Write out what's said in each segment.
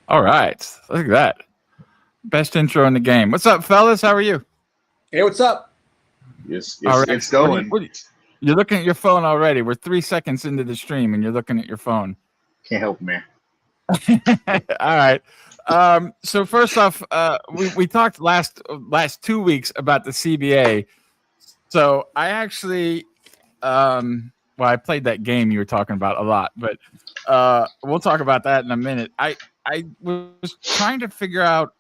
All right. Look at that. Best intro in the game. What's up, fellas? How are you? Hey, what's up? Yes, All yes, right. it's going. You're looking at your phone already. We're 3 seconds into the stream and you're looking at your phone. Can't help, man. All right. So first off, we talked last 2 weeks about the CBA. So I actually, I played that game you were talking about a lot, but we'll talk about that in a minute. I was trying to figure out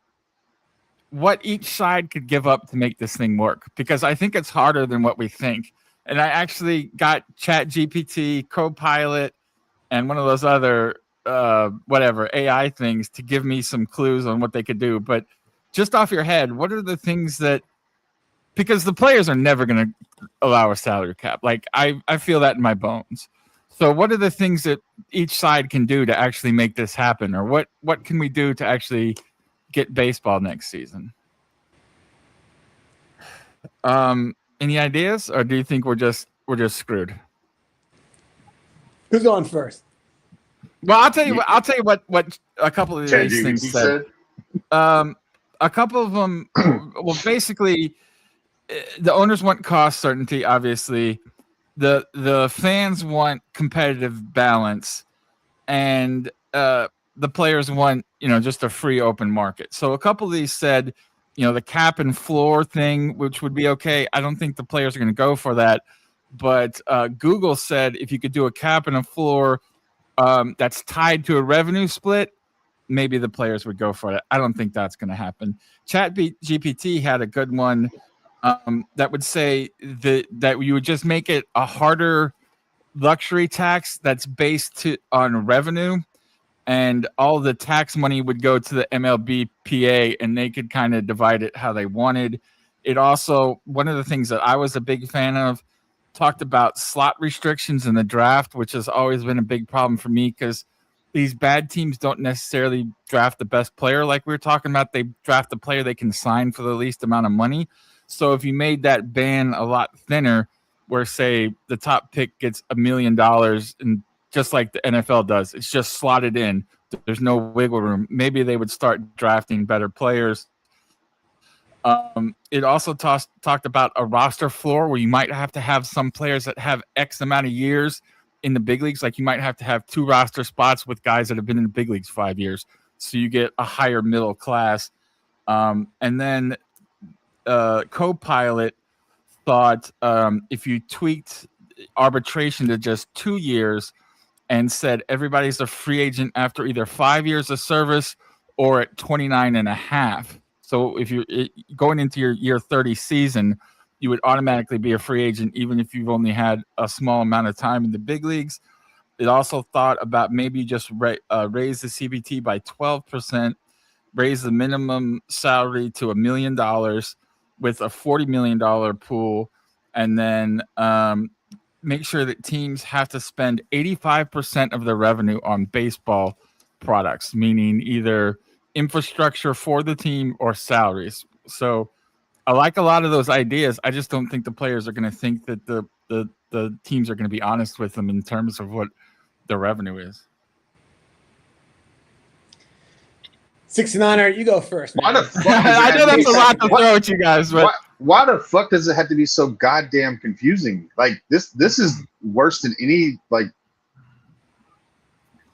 what each side could give up to make this thing work, because I think it's harder than what we think. And I actually got Chat GPT, Copilot, and one of those other whatever AI things to give me some clues on what they could do. But just off your head, what are the things that, because the players are never going to allow a salary cap. Like I feel that in my bones. So what are the things that each side can do to actually make this happen, or what can we do to actually get baseball next season? Any ideas, or do you think we're just screwed? Who's going first? Well, I'll tell you what a couple of these things said. A couple of them, well, basically, the owners want cost certainty. Obviously, the fans want competitive balance, and the players want just a free open market. So a couple of these said, the cap and floor thing, which would be okay. I don't think the players are going to go for that. But Google said if you could do a cap and a floor that's tied to a revenue split, maybe the players would go for it. I don't think that's going to happen. Chat GPT had a good one that would say that you would just make it a harder luxury tax that's based on revenue, and all the tax money would go to the MLB PA, and they could kind of divide it how they wanted. It also, one of the things that I was a big fan of, talked about slot restrictions in the draft, which has always been a big problem for me, because these bad teams don't necessarily draft the best player like we were talking about. They draft the player they can sign for the least amount of money. So if you made that ban a lot thinner, where, say, the top pick gets $1 million, and just like the NFL does, it's just slotted in, there's no wiggle room, maybe they would start drafting better players. It also talked about a roster floor where you might have to have some players that have X amount of years in the big leagues. Like you might have to have 2 roster spots with guys that have been in the big leagues 5 years, so you get a higher middle class. And then Copilot thought if you tweaked arbitration to just 2 years and said everybody's a free agent after either 5 years of service or at 29 and a half. So if you're going into your year 30 season, you would automatically be a free agent, even if you've only had a small amount of time in the big leagues. It also thought about maybe just raise the CBT by 12%, raise the minimum salary to $1 million with a $40 million pool, and then make sure that teams have to spend 85% of their revenue on baseball products, meaning either infrastructure for the team or salaries. So I like a lot of those ideas. I just don't think the players are going to think that the teams are going to be honest with them in terms of what the revenue is. 69er, you go first. Why the fuck I know that's a lot to throw at you guys, but why the fuck does it have to be so goddamn confusing? Like this is worse than any like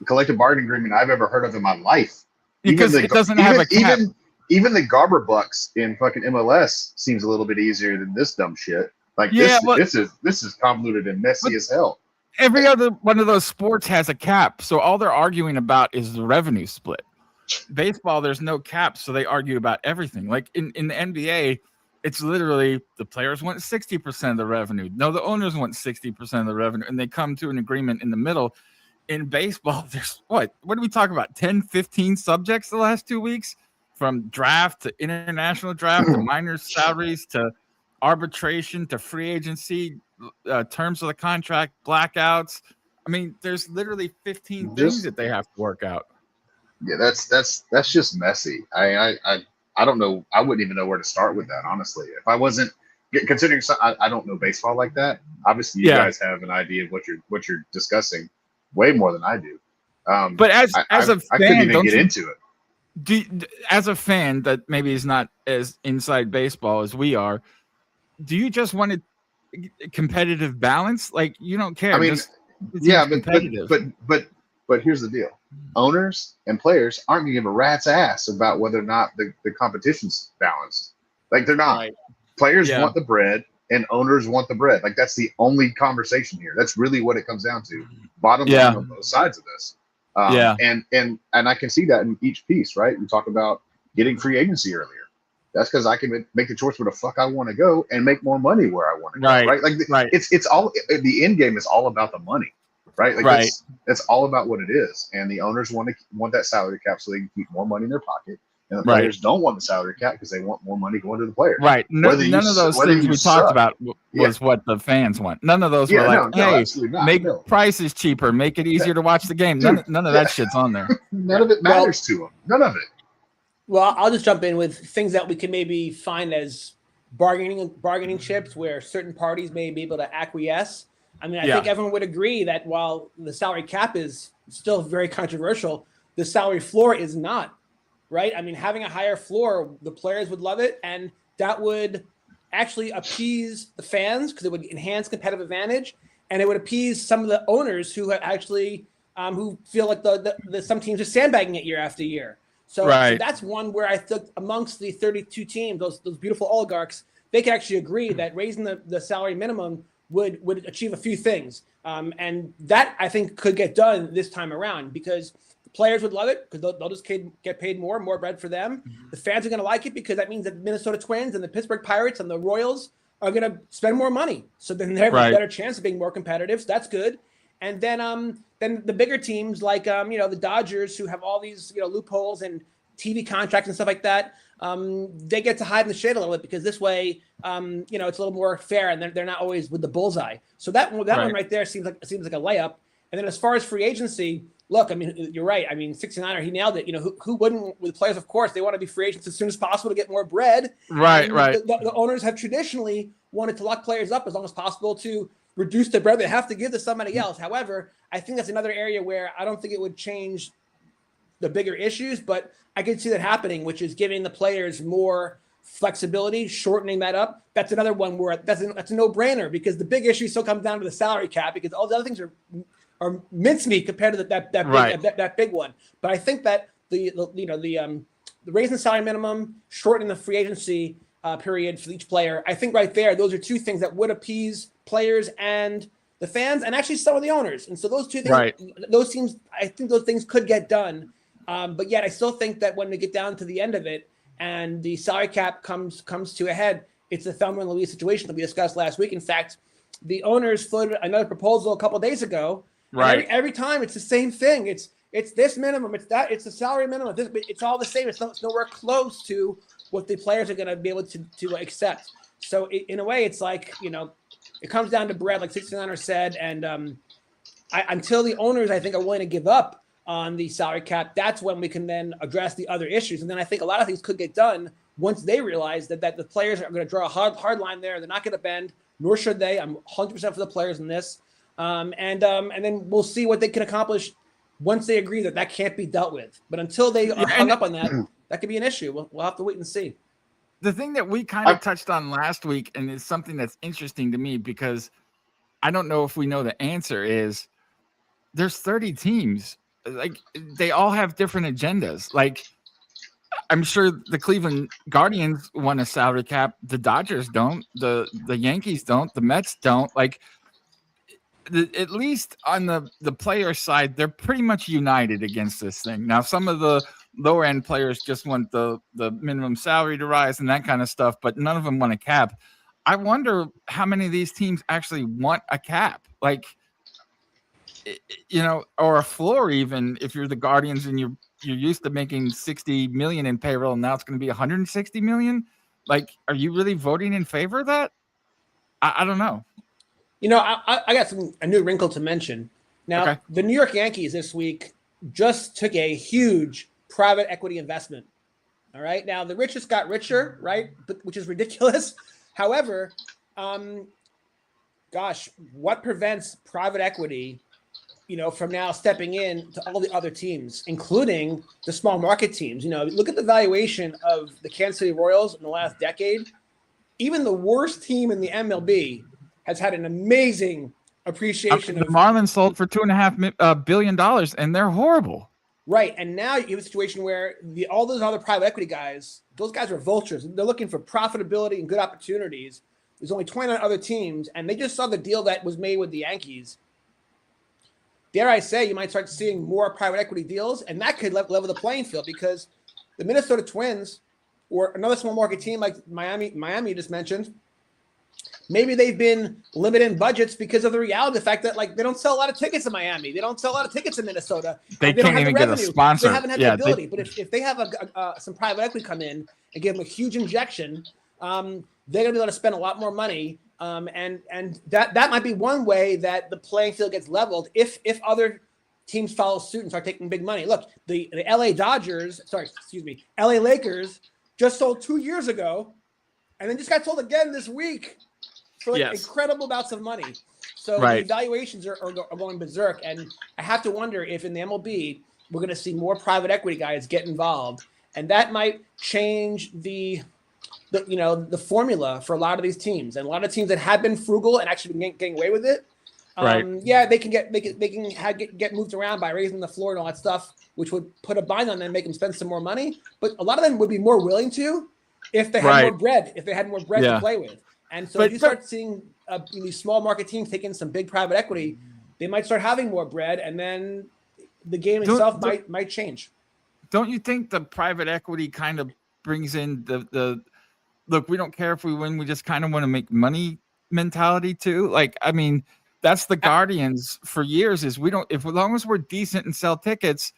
collective bargaining agreement I've ever heard of in my life. Because it doesn't have a cap. Even the Garber Bucks in fucking MLS seems a little bit easier than this dumb shit. Like this is convoluted and messy as hell. Every other one of those sports has a cap, so all they're arguing about is the revenue split. Baseball, there's no cap, so they argue about everything. Like in the NBA, it's literally the players want 60% of the revenue. No, the owners want 60% of the revenue, and they come to an agreement in the middle. In baseball, there's what do we talk about? 10, 15 subjects the last 2 weeks, from draft to international draft to minors salaries to arbitration to free agency, terms of the contract, blackouts. I mean, there's literally 15 things that they have to work out. Yeah, that's just messy. I don't know. I wouldn't even know where to start with that, honestly. If I wasn't considering, I don't know baseball like that. Obviously, you guys have an idea of what you're discussing way more than I do. But as a fan, I couldn't even get into it. As a fan that maybe is not as inside baseball as we are, do you just want a competitive balance? Like, you don't care. I mean, yeah, but here's the deal: owners and players aren't gonna give a rat's ass about whether or not the competition's balanced. Like they're not. Right. Players want the bread, and owners want the bread. Like that's the only conversation here. That's really what it comes down to. Bottom line on both sides of this. And I can see that in each piece, right? We talk about getting free agency earlier. That's because I can make the choice where the fuck I want to go and make more money where I want to go, right? Like it's all the end game is all about the money, right? Like that's all about what it is. And the owners want that salary cap so they can keep more money in their pocket, and the players don't want the salary cap because they want more money going to the players. Right. None of those things we talked about was what the fans want. None of those were like, hey, make prices cheaper, make it easier to watch the game. None of that shit's on there. None of it matters to them. None of it. Well, I'll just jump in with things that we can maybe find as bargaining chips where certain parties may be able to acquiesce. I mean, I think everyone would agree that while the salary cap is still very controversial, the salary floor is not, right? I mean, having a higher floor, the players would love it, and that would actually appease the fans because it would enhance competitive advantage, and it would appease some of the owners who have actually who feel like the some teams are sandbagging it year after year. So that's one where I think amongst the 32 teams, those beautiful oligarchs, they can actually agree that raising the salary minimum would achieve a few things. And that, I think, could get done this time around because the players would love it because they'll just get paid more bread for them. Mm-hmm. The fans are going to like it because that means that the Minnesota Twins and the Pittsburgh Pirates and the Royals are going to spend more money. So then they have a better chance of being more competitive. So that's good. And then the bigger teams like the Dodgers, who have all these loopholes and TV contracts and stuff like that, they get to hide in the shade a little bit because this way it's a little more fair and they're not always with the bullseye. So that one right there seems like a layup. And then as far as free agency, look, I mean, you're right. I mean, 69er, he nailed it. Who wouldn't with players? Of course, they want to be free agents as soon as possible to get more bread. Right. The owners have traditionally wanted to lock players up as long as possible to reduce the bread they have to give to somebody else. However, I think that's another area where I don't think it would change the bigger issues, but I can see that happening, which is giving the players more flexibility, shortening that up. That's another one where that's a no-brainer because the big issue still comes down to the salary cap because all the other things are mincemeat compared to that big one. But I think that the raising the salary minimum, shortening the free agency period for each player, I think right there, those are two things that would appease players and the fans and actually some of the owners. And so those two things, I think those things could get done. But yet I still think that when we get down to the end of it and the salary cap comes to a head, it's the Thelma and Louise situation that we discussed last week. In fact, the owners floated another proposal a couple of days ago. Right. Every time it's the same thing. It's this minimum. It's that. It's the salary minimum. It's all the same. It's nowhere close to what the players are going to be able to accept. So in a way, it's like, it comes down to bread, like 69er said. And until the owners, I think, are willing to give up on the salary cap, that's when we can then address the other issues. And then I think a lot of things could get done once they realize that the players are going to draw a hard line there. They're not going to bend, nor should they. I'm 100% for the players in this. And then we'll see what they can accomplish once they agree that can't be dealt with. But until they are hung up on that could be an issue. We'll have to wait and see. The thing that we kind of touched on last week, and it's something that's interesting to me because I don't know if we know the answer, is there's 30 teams. Like, they all have different agendas. Like, I'm sure the Cleveland Guardians want a salary cap. The Dodgers don't. The Yankees don't. The Mets don't. Like, at least on the player side, they're pretty much united against this thing. Now, some of the lower end players just want the minimum salary to rise and that kind of stuff, but none of them want a cap. I wonder how many of these teams actually want a cap, like, or a floor. Even if you're the Guardians and you're used to making 60 million in payroll, and now it's going to be 160 million. Like, are you really voting in favor of that? I don't know. I got a new wrinkle to mention. Now, The New York Yankees this week just took a huge private equity investment. All right. Now, the richest got richer, right? Which is ridiculous. However, what prevents private equity from now stepping in to all the other teams, including the small market teams. Look at the valuation of the Kansas City Royals in the last decade. Even the worst team in the MLB has had an amazing appreciation. The Marlins sold for $2.5 billion, and they're horrible. Right, and now you have a situation where all those other private equity guys, those guys are vultures. They're looking for profitability and good opportunities. There's only 29 other teams, and they just saw the deal that was made with the Yankees. Dare I say, you might start seeing more private equity deals, and that could level the playing field, because the Minnesota Twins or another small market team like Miami you just mentioned, maybe they've been limited in budgets because of the reality, the fact that they don't sell a lot of tickets in Miami. They don't sell a lot of tickets in Minnesota. They can't even get a sponsor. They haven't had the ability. But if they have some private equity come in and give them a huge injection, they're going to be able to spend a lot more money. And that might be one way that the playing field gets leveled if other teams follow suit and start taking big money. Look, the LA Lakers just sold 2 years ago, and then just got sold again this week for incredible amounts of money. So the valuations are going berserk, and I have to wonder if in the MLB we're going to see more private equity guys get involved, and that might change the formula for a lot of these teams, and a lot of teams that have been frugal and actually been getting away with it. They can get moved around by raising the floor and all that stuff, which would put a bind on them, make them spend some more money. But a lot of them would be more willing to if they had more bread, to play with. And so if you start seeing these small market teams taking some big private equity, they might start having more bread, and then the game itself might change. Don't you think the private equity kind of brings in the look, we don't care if we win, we just kind of want to make money mentality too? That's the Guardians for years, is as long as we're decent and sell tickets,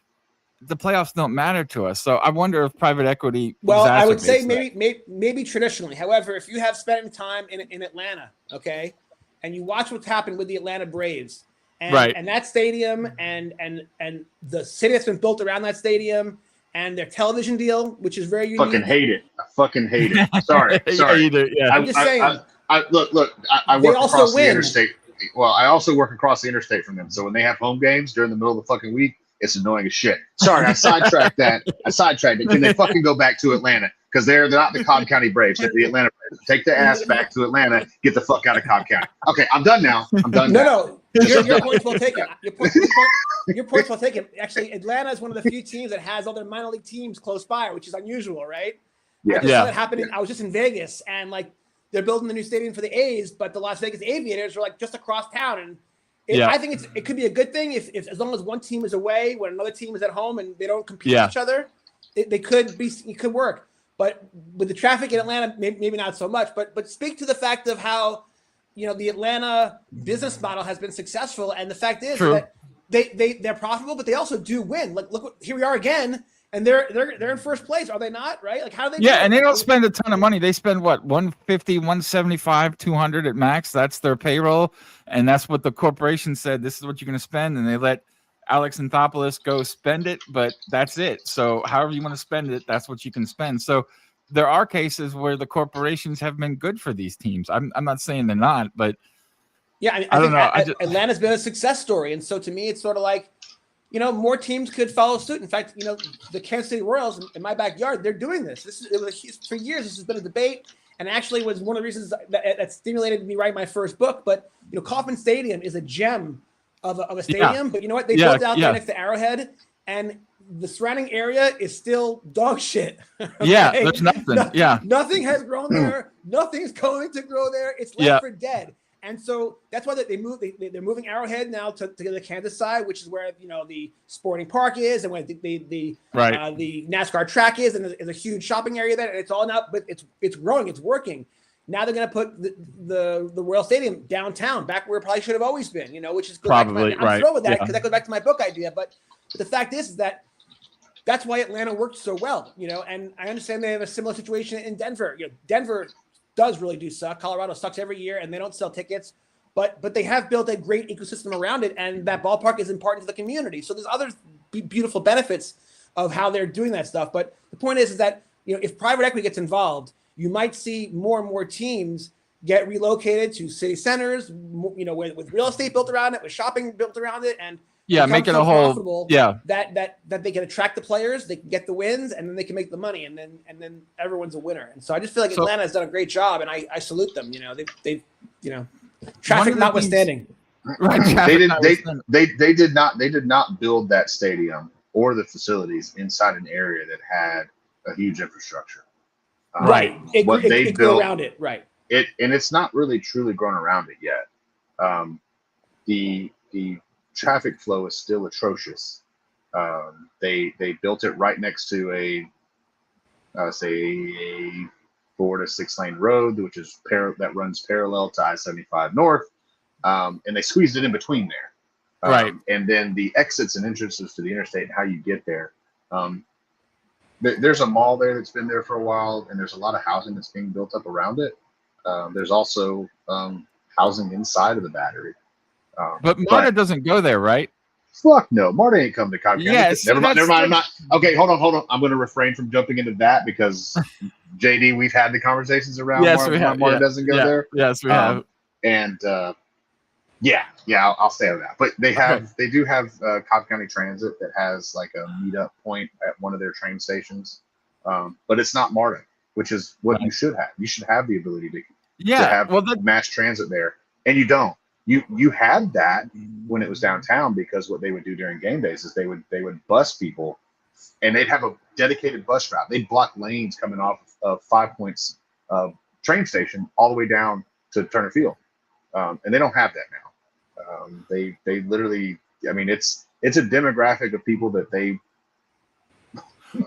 the playoffs don't matter to us. So I wonder if private equity. Well, I would say maybe traditionally. However, if you have spent time in Atlanta, okay, and you watch what's happened with the Atlanta Braves and that stadium and the city that's been built around that stadium and their television deal, which is very unique. I fucking hate it. Sorry. I'm just saying. I work across the interstate. Well, I also work across the interstate from them. So when they have home games during the middle of the fucking week, it's annoying as shit. Sorry, I sidetracked that. Can they fucking go back to Atlanta? Because they're not the Cobb County Braves. They're the Atlanta Braves. Take their ass back to Atlanta. Get the fuck out of Cobb County. Okay, I'm done now. No. Your point's well taken. Your point's well taken. Actually, Atlanta is one of the few teams that has all their minor league teams close by, which is unusual, right? Yeah. That happened. I was just in Vegas, and they're building the new stadium for the A's, but the Las Vegas Aviators are just across town. And I think it could be a good thing if as long as one team is away when another team is at home and they don't compete with each other, it could work. But with the traffic in Atlanta, maybe not so much. But speak to the fact of how the Atlanta business model has been successful, and the fact is that they're profitable, but they also do win. Look, here we are again. And they're in first place, are they not? Right? How do they? Yeah, and they don't spend a ton of money. They spend what, 150, 175, 200 at max. That's their payroll, and that's what the corporation said. This is what you're going to spend, and they let Alex Anthopoulos go spend it, but that's it. So however you want to spend it, that's what you can spend. So there are cases where the corporations have been good for these teams. I'm not saying they're not, but I don't know. Atlanta's been a success story, and so to me, it's sort of like, more teams could follow suit. In fact, the Kansas City Royals in my backyard, they're doing this. For years, this has been a debate, and actually was one of the reasons that stimulated me write my first book. But Kauffman Stadium is a gem of a stadium. Yeah. But you know what? They built out there next to Arrowhead, and the surrounding area is still dog shit. Okay? Yeah, there's nothing. Nothing has grown there. Nothing's going to grow there. It's left for dead. And so that's why they're moving Arrowhead now to the Kansas side, which is where the Sporting Park is, and where the NASCAR track is, and there's a huge shopping area there, and it's all now, but it's growing, it's working. Now they're going to put the Royal Stadium downtown, back where it probably should have always been, which is probably I'm thrilled with that because that goes back to my book idea. But the fact is that that's why Atlanta worked so well, and I understand they have a similar situation in Denver. Denver does really do suck. Colorado sucks every year, and they don't sell tickets, but they have built a great ecosystem around it, and that ballpark is important to the community. So there's other beautiful benefits of how they're doing that stuff. But the point is that if private equity gets involved, you might see more and more teams get relocated to city centers, with real estate built around it, with shopping built around it, and make it a whole. Yeah, that they can attract the players, they can get the wins, and then they can make the money, and then everyone's a winner. And so I just feel like Atlanta has done a great job, and I salute them. They've traffic notwithstanding. Right. They did not build that stadium or the facilities inside an area that had a huge infrastructure. Right. They built around it. Right. And it's not really truly grown around it yet. The traffic flow is still atrocious. They built it right next to a 4 to 6 lane road, which is that runs parallel to I-75 North. And they squeezed it in between there. Right. And then the exits and entrances to the interstate and how you get there. There's a mall there that's been there for a while, and there's a lot of housing that's being built up around it. There's also housing inside of the Battery. But Marta doesn't go there, right? Fuck no. Marta ain't come to Cobb County. Yes. Never mind. I'm not. Okay, hold on. I'm going to refrain from jumping into that because, JD, we've had the conversations around Marta doesn't go there. Yes, we have. And I'll stay on that. But they do have Cobb County Transit that has like a meetup point at one of their train stations. But it's not Marta, which is what you should have. You should have the ability to have mass transit there, and you don't. You had that when it was downtown, because what they would do during game days is they would bus people, and they'd have a dedicated bus route. They'd block lanes coming off of 5 Points train station all the way down to Turner Field, and they don't have that now. They literally, I mean, it's a demographic of people that they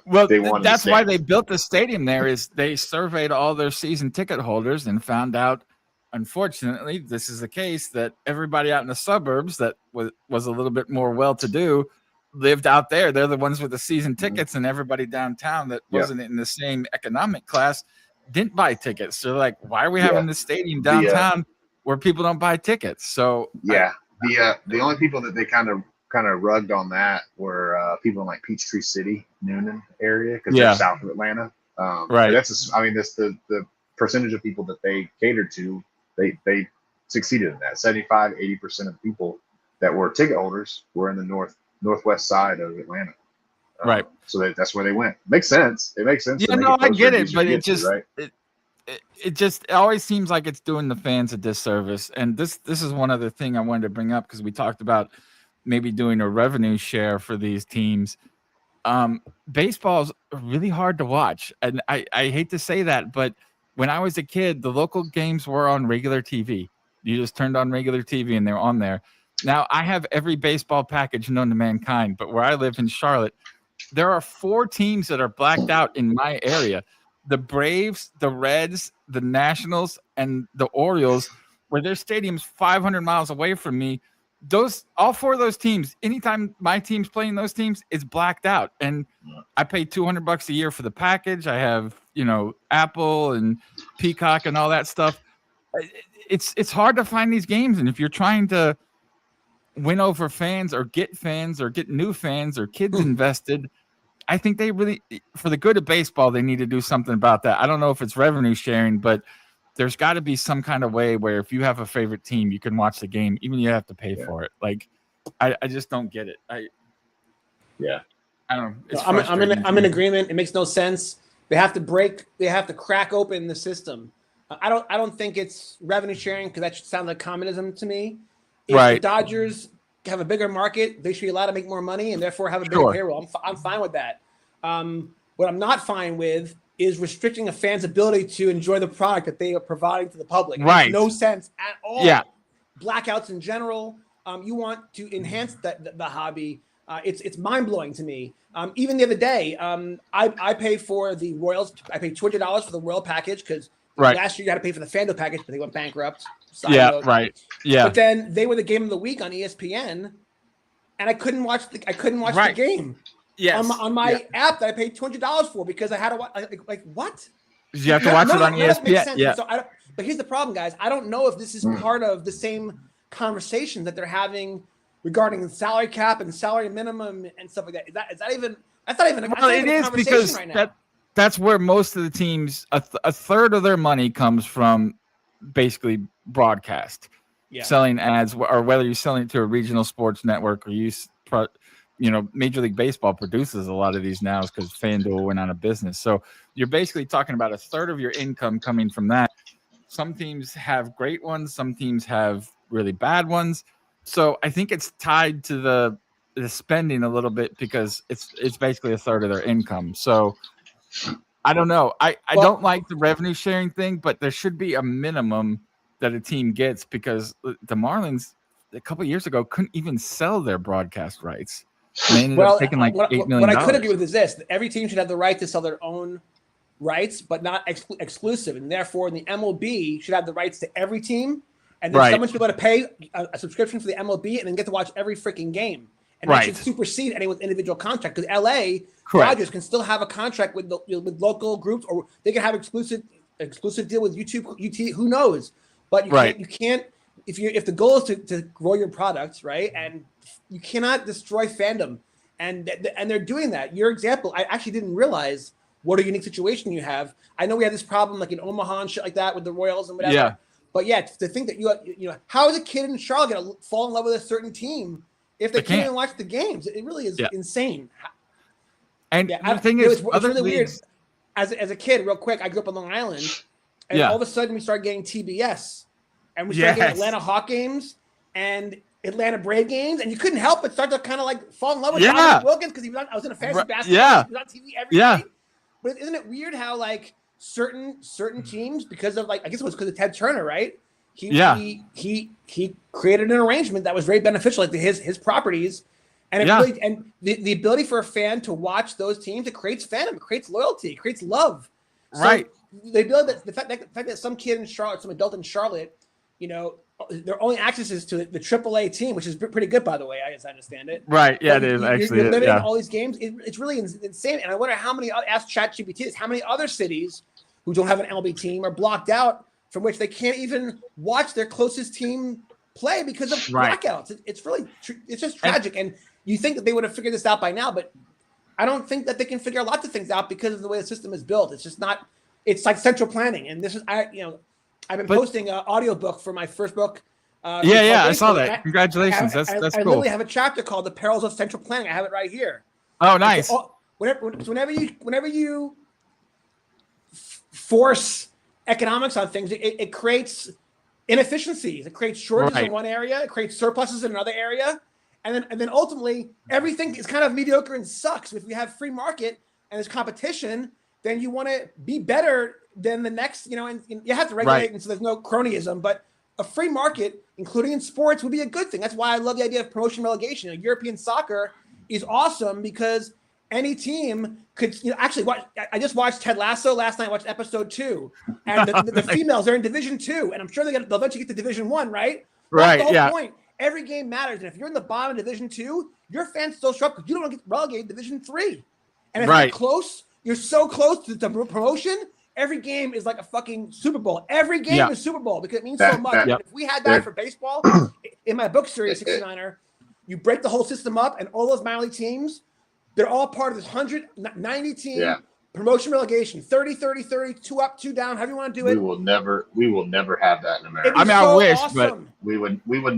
want. That's why they built the stadium there. Is they surveyed all their season ticket holders and found out, unfortunately, this is the case, that everybody out in the suburbs that was a little bit more well-to-do lived out there. They're the ones with the season tickets, and everybody downtown that wasn't in the same economic class didn't buy tickets. So like, why are we having this stadium downtown where people don't buy tickets? So the only people that they kind of rugged on that were people in like Peachtree City, Noonan area, because they're south of Atlanta. Right. The percentage of people that they catered to, they succeeded in that. 75-80% of people that were ticket holders were in the northwest side of Atlanta. Right. So that's where they went. Makes sense. It makes sense. Yeah, no, I get it, but it just it always seems like it's doing the fans a disservice. And this is one other thing I wanted to bring up, because we talked about maybe doing a revenue share for these teams. Baseball's really hard to watch, and I hate to say that, but when I was a kid, the local games were on regular TV. You just turned on regular TV and they're on there. Now, I have every baseball package known to mankind, but where I live in Charlotte, there are 4 teams that are blacked out in my area. The Braves, the Reds, the Nationals, and the Orioles, where their stadium's 500 miles away from me. All 4 of those teams, anytime my team's playing those teams, it's blacked out. And I pay $200 a year for the package. I have, Apple and Peacock and all that stuff. It's hard to find these games. And if you're trying to win over fans or get new fans or kids invested, I think they really, for the good of baseball, they need to do something about that. I don't know if it's revenue sharing, but there's got to be some kind of way where if you have a favorite team, you can watch the game, even you have to pay for it. Like, I just don't get it. I don't know. I'm in agreement. It makes no sense. They have to crack open the system. I don't think it's revenue sharing, because that should sound like communism to me. If the Dodgers have a bigger market, they should be allowed to make more money and therefore have a bigger payroll. I'm fine with that. What I'm not fine with is restricting a fan's ability to enjoy the product that they are providing to the public. It makes no sense at all. Yeah. Blackouts in general. You want to enhance the hobby. It's mind-blowing to me. Even the other day, I pay for the Royals. I paid $200 for the Royal package, because last year you had to pay for the FanDuel package, but they went bankrupt. But then they were the game of the week on ESPN, and I couldn't watch the game. Yes. On my app that I paid $200 for, because I had to watch. Like what? You have to watch it on ESPN. Yeah. So but here's the problem, guys. I don't know if this is part of the same conversation that they're having regarding the salary cap and salary minimum and stuff like that. Is that even? That's not even a conversation because right now. That's where most of the teams, a third of their money comes from basically broadcast. selling ads, or whether you're selling it to a regional sports network, or Major League Baseball produces a lot of these now because FanDuel went out of business. So you're basically talking about a third of your income coming from that. Some teams have great ones. Some teams have really bad ones. So I think it's tied to the spending a little bit, because it's basically a third of their income. So I don't know. I don't like the revenue sharing thing, but there should be a minimum that a team gets, because the Marlins a couple of years ago couldn't even sell their broadcast rights. And they ended up taking like $8 million. What I could agree with is this: that every team should have the right to sell their own rights, but not exclusive, and therefore the MLB should have the rights to every team, and then someone should be able to pay a subscription for the MLB and then get to watch every freaking game, and that should supersede anyone's individual contract, because LA Dodgers can still have a contract with local groups, or they can have exclusive deal with YouTube. Who knows? But you can't if the goal is to grow your products, right? And you cannot destroy fandom, and they're doing that. Your example, I actually didn't realize what a unique situation you have. I know we had this problem like in Omaha and shit like that with the Royals and whatever. Yeah. But to think that you how is a kid in Charlotte gonna fall in love with a certain team if they can't even watch the games? It really is insane. And the thing is, it's really weird. As a kid, real quick, I grew up on Long Island, and all of a sudden we started getting TBS, and we started getting Atlanta Hawk games and Atlanta Brave games, and you couldn't help but start to kind of like fall in love with Dominic Wilkins, because I was in a fantasy basketball. Yeah, he was on TV every day. But isn't it weird how like certain teams, because of like, I guess it was because of Ted Turner, right? He created an arrangement that was very beneficial, like to his properties, and it really, and the ability for a fan to watch those teams, it creates fandom, it creates loyalty, it creates love. So the ability that the fact that some kid in Charlotte, some adult in Charlotte, their only access is to the AAA team, which is pretty good, by the way, as I understand it. Right. Yeah, it is actually. You're limiting all these games. It's really insane. And I wonder how many, ask ChatGPT, how many other cities who don't have an MLB team are blocked out, from which they can't even watch their closest team play because of blackouts. It's really, it's just tragic. And you think that they would have figured this out by now, but I don't think that they can figure lots of things out because of the way the system is built. It's just not, it's like central planning. And this is, I've been posting an audiobook for my first book. I saw that. Congratulations. That's cool. I literally have a chapter called The Perils of Central Planning. I have it right here. Oh, nice. So, whenever you force economics on things, it creates inefficiencies. It creates shortages in one area. It creates surpluses in another area. And then ultimately, everything is kind of mediocre and sucks. If you have free market and there's competition, then you want to be better than the next, and you have to regulate, and so there's no cronyism. But a free market, including in sports, would be a good thing. That's why I love the idea of promotion relegation. European soccer is awesome because any team could, actually watch. I just watched Ted Lasso last night. I watched episode 2, and the females are in Division 2, and I'm sure they'll eventually get to Division 1, right? Right. That's the whole point. Every game matters, and if you're in the bottom of Division 2, your fans still show up because you don't want to get relegated to Division 3. And if you're close, you're so close to the promotion. Every game is like a fucking Super Bowl. Every game is Super Bowl because it means so much. If we had that for baseball, in my book series, 69er, you break the whole system up, and all those minor league teams, they're all part of this 190 team promotion relegation. 30-30-30, 2 up, 2 down, however you want to do it. We will never have that in America. I mean, I wish, but we will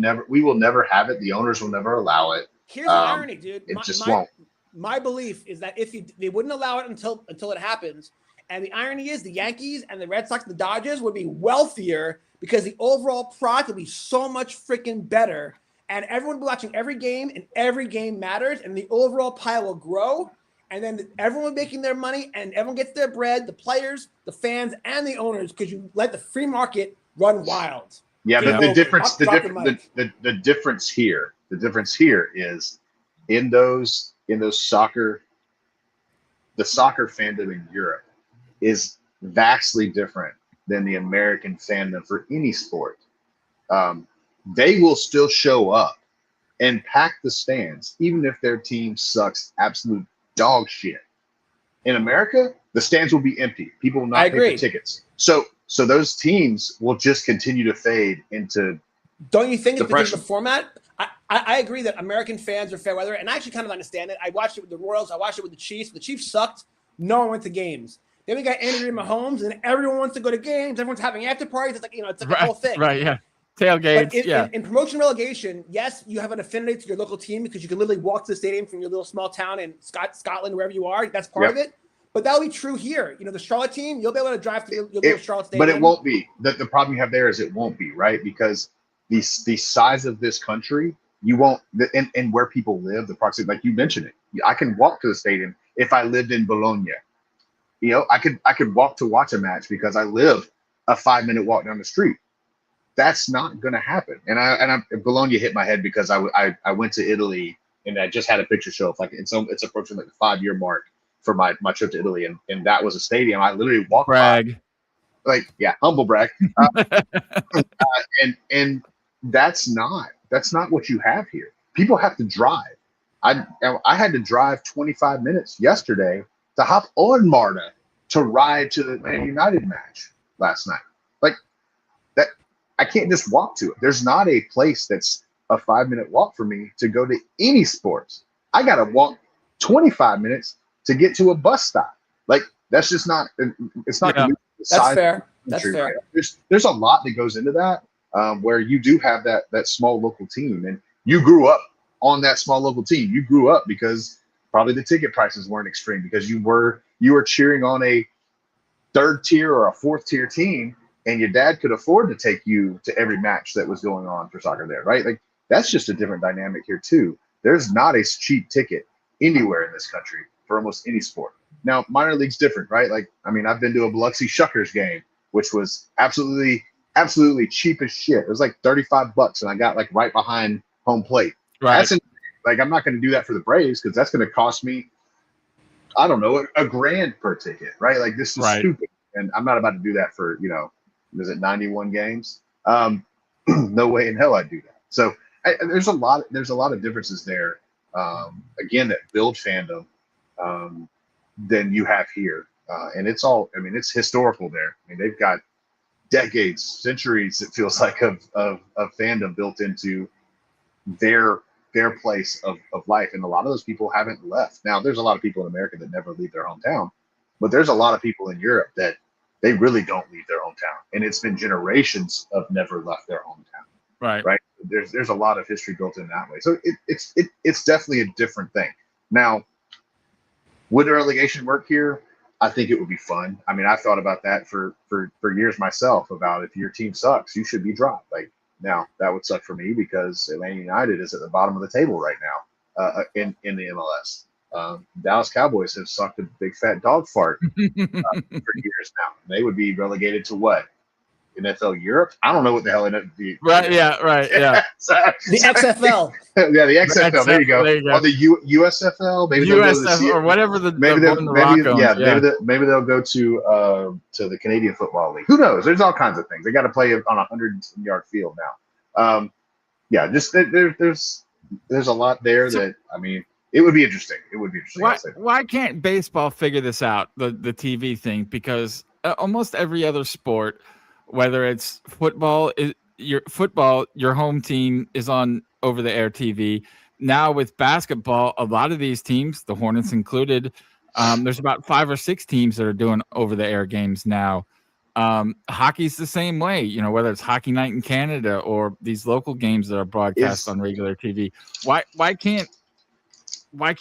never have it. The owners will never allow it. Here's the irony, dude. It just won't. My belief is that they wouldn't allow it until it happens. And the irony is the Yankees and the Red Sox and the Dodgers would be wealthier because the overall product would be so much freaking better. And everyone will be watching every game, and every game matters. And the overall pie will grow. And then everyone making their money, and everyone gets their bread, the players, the fans, and the owners, because you let the free market run wild. Yeah, but the difference here is in those soccer, the soccer fandom in Europe is vastly different than the American fandom for any sport. They will still show up and pack the stands, even if their team sucks absolute dog shit. In America, the stands will be empty. People will not pay for tickets. So those teams will just continue to fade into. Don't you think it's because of the format? I agree that American fans are fair weather, and I actually kind of understand it. I watched it with the Royals. I watched it with the Chiefs. The Chiefs sucked. No one went to games. Then we got Andrew Mahomes, and everyone wants to go to games. Everyone's having after parties. It's like, it's like a whole thing. Right, yeah. tailgates. In promotion relegation, yes, you have an affinity to your local team because you can literally walk to the stadium from your little small town in Scotland, wherever you are. That's part of it. But that'll be true here. The Charlotte team, you'll be able to drive to your little Charlotte stadium. But it won't be. The problem you have there is it won't be, right? Because the size of this country, you won't, and where people live, the proximity, like you mentioned it. I can walk to the stadium if I lived in Bologna. I could walk to watch a match because I live a 5-minute walk down the street. That's not going to happen. And Bologna hit my head because I went to Italy and I just had a picture show of it's approaching like the 5-year mark for my trip to Italy, and that was a stadium I literally walked brag by. Humble brag. And that's not what you have here. People have to drive. I had to drive 25 minutes yesterday to hop on MARTA to ride to the Man United match last night. Like that, I can't just walk to it. There's not a place that's a 5-minute walk for me to go to any sports. I got to walk 25 minutes to get to a bus stop. Like that's just not. It's not. That's fair. That's fair. Right? There's a lot that goes into that, where you do have that small local team, and you grew up on that small local team. You grew up because probably the ticket prices weren't extreme because you were cheering on a 3rd tier or a 4th tier team, and your dad could afford to take you to every match that was going on for soccer there, right? Like that's just a different dynamic here too. There's not a cheap ticket anywhere in this country for almost any sport. Now, minor league's different, right? Like, I mean, I've been to a Biloxi Shuckers game, which was absolutely cheap as shit. It was like $35, and I got like right behind home plate. Right. Like, I'm not going to do that for the Braves because that's going to cost me, I don't know, $1,000 per ticket, right? Like, this is stupid, and I'm not about to do that for is it 91 games? No way in hell I'd do that. So there's a lot of differences there. Again, that build fandom than you have here, and it's it's historical there. I mean, they've got decades, centuries, it feels like, of fandom built into their place of life, and a lot of those people haven't left. Now, there's a lot of people in America that never leave their hometown, but there's a lot of people in Europe that they really don't leave their hometown, and it's been generations of never left their hometown. Right. There's a lot of history built in that way, so it's definitely a different thing. Now, would relegation work here? I think it would be fun. I mean, I've thought about that for years myself, about if your team sucks, you should be dropped. Like, now that would suck for me because Atlanta United is at the bottom of the table right now in the MLS. Dallas Cowboys have sucked a big fat dog fart for years now. They would be relegated to what? NFL Europe? I don't know what the hell NFL. Right. Yeah. The XFL. Yeah, the XFL. There you go. Or the USFL. Maybe USFL or whatever maybe they'll go to the Canadian Football League. Who knows? There's all kinds of things. They got to play on a 100-yard field now. Just there's a lot there that, I mean, it would be interesting. Why can't baseball figure this out? The TV thing, because almost every other sport, whether it's football, your home team is on over-the-air TV. Now with basketball, a lot of these teams, the Hornets included, there's about 5 or 6 teams that are doing over-the-air games now. Hockey's the same way, whether it's Hockey Night in Canada or these local games that are broadcast on regular TV. Why can't?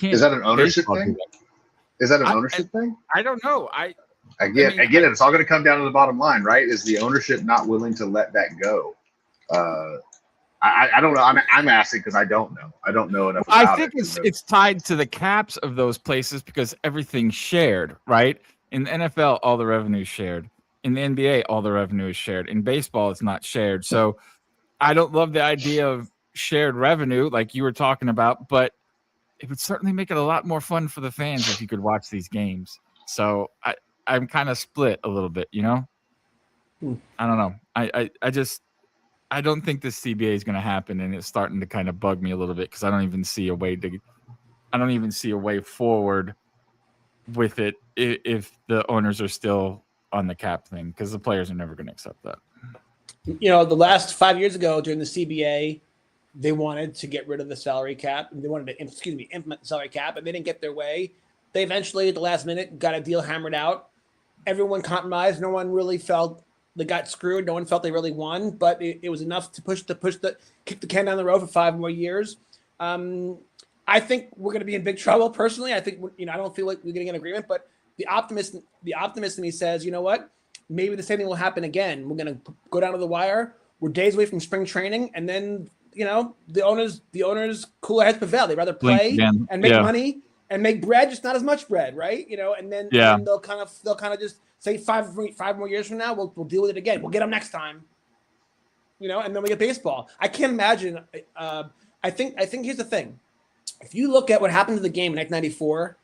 Is that an ownership thing? Is that an ownership thing? I don't know. Again, it's all going to come down to the bottom line, right? Is the ownership not willing to let that go? I don't know. I'm asking because I don't know. I don't know enough about it. I think it's tied to the caps of those places because everything's shared, right? In the NFL, all the revenue is shared. In the NBA, all the revenue is shared. In baseball, it's not shared. So I don't love the idea of shared revenue like you were talking about, but it would certainly make it a lot more fun for the fans if you could watch these games. So I'm kind of split a little bit, I don't know. I don't think this CBA is going to happen, and it's starting to kind of bug me a little bit because I don't even see a way forward with it if the owners are still on the cap thing, because the players are never going to accept that. The last 5 years ago during the CBA, they wanted to get rid of the salary cap, and they wanted to implement the salary cap, and they didn't get their way. They eventually, at the last minute, got a deal hammered out. Everyone compromised. No one really felt they got screwed. No one felt they really won, but it was enough to kick the can down the road for 5 more years. I think we're going to be in big trouble. Personally, I think I don't feel like we're getting an agreement. But the optimist in me says, you know what? Maybe the same thing will happen again. We're going to go down to the wire. We're days away from spring training, and then the owners cooler heads prevail. They rather play and make money and make bread, just not as much bread, right? And then they'll kind of just say 5 more years from now we'll deal with it again. We'll get them next time, and then we get baseball. I can't imagine. I think here's the thing. If you look at what happened to the game in 1994,